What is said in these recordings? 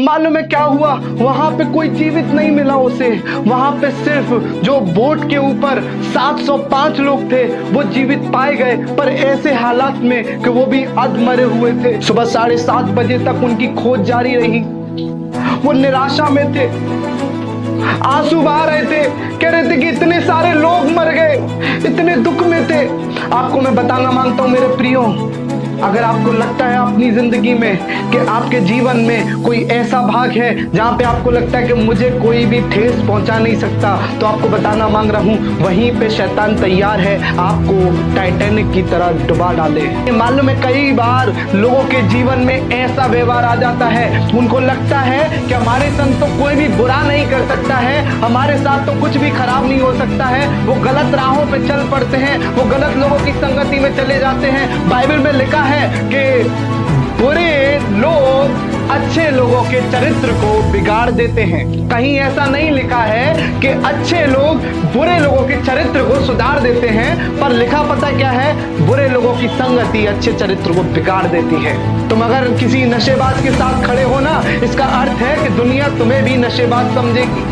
मालूम है क्या हुआ? वहां पे कोई जीवित नहीं मिला उसे। वहां पे सिर्फ जो बोट के ऊपर 705 लोग थे वो जीवित पाए गए, पर ऐसे हालात में कि वो भी अधमरे हुए थे। सुबह 7:30 बजे तक उनकी खोज जारी रही। वो निराशा में थे, आंसू बहा रहे थे, कह रहे थे कि इतने सारे लोग मर गए, इतने दुख में थे। आपको मैं बताना मांगता हूं मेरे प्रियो, अगर आपको लगता है अपनी जिंदगी में कि आपके जीवन में कोई ऐसा भाग है जहां पे आपको लगता है कि मुझे कोई भी ठेस पहुंचा नहीं सकता, तो आपको बताना मांग रहा हूं, वहीं पे शैतान तैयार है आपको टाइटैनिक की तरह डुबा डाले। मालूम है कई बार लोगों के जीवन में ऐसा व्यवहार आ जाता है, उनको लगता है कि हमारे संग तो कोई भी बुरा नहीं कर सकता है, हमारे साथ तो कुछ भी खराब नहीं हो सकता है। वो गलत राहों पे चल पड़ते हैं, वो गलत लोगों की संगति में चले जाते हैं। बाइबल में लिखा है कि बुरे लोग अच्छे लोगों के चरित्र को बिगाड़ देते हैं। कहीं ऐसा नहीं लिखा है कि अच्छे लोग बुरे लोगों के चरित्र को सुधार देते हैं, पर लिखा पता क्या है? बुरे लोगों की संगति अच्छे चरित्र को बिगाड़ देती है। तुम अगर किसी नशेबाज के साथ खड़े हो ना, इसका अर्थ है कि दुनिया तुम्हें भी नशेबाज समझेगी।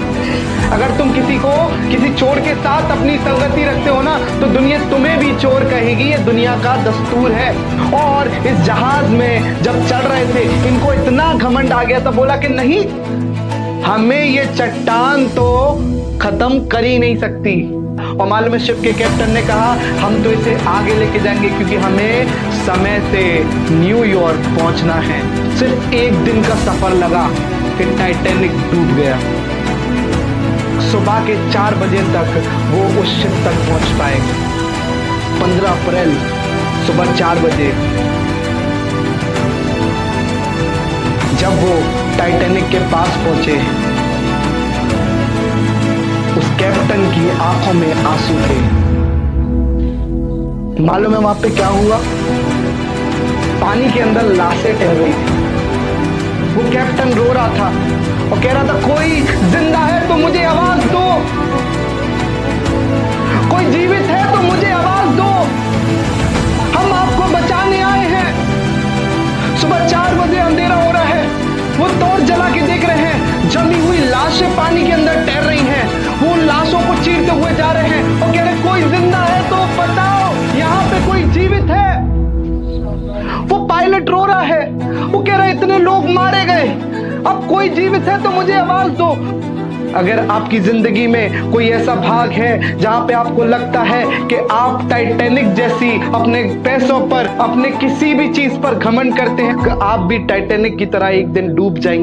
अगर तुम किसी चोर के साथ अपनी संगति रखते हो ना, तो दुनिया तुम्हें भी चोर कहेगी। ये दुनिया का दस्तूर है। और इस जहाज में जब चढ़ रहे थे, इनको इतना घमंड आ गया था, बोला कि नहीं, हमें ये चट्टान तो खत्म कर ही नहीं सकती। और मालूम है शिप के कैप्टन ने कहा, हम तो इसे आगे लेके जाएंगे क्योंकि हमें समय से न्यूयॉर्क पहुंचना है। सिर्फ एक दिन का सफर लगा कि टाइटैनिक डूब गया। सुबह के 4 बजे तक वो उस शिप तक पहुंच पाए। 15 अप्रैल सुबह 4 बजे जब वो टाइटैनिक के पास पहुंचे, उस कैप्टन की आंखों में आंसू थे। मालूम है वहां पे क्या हुआ? पानी के अंदर लाशें तैर रही थी। वो कैप्टन रो रहा था और कह रहा था, कोई जिंदा है तो मुझे आवाज दो, कोई जीवित है तो मुझे आवाज दो, हम आपको बचाने आए हैं। सुबह 4 बजे अंधेरा हो रहा है, वो टॉर्च जला के देख रहे हैं, जमी हुई लाशें पानी के अंदर तैर रही हैं। वो लाशों को चीरते हुए जा रहे हैं और कह रहे, कोई जिंदा है तो बताओ, यहाँ पे कोई जीवित है। वो पायलट रो रहा है, वो कह रहा है, इतने लोग मारे गए, अब कोई जीवित है तो मुझे आवाज दो। अगर आपकी जिंदगी में कोई ऐसा भाग है जहां पे आपको लगता है कि आप टाइटैनिक जैसी अपने पैसों पर, अपने किसी भी चीज पर घमंड करते हैं, कि आप भी टाइटैनिक की तरह एक दिन डूब जाएंगे।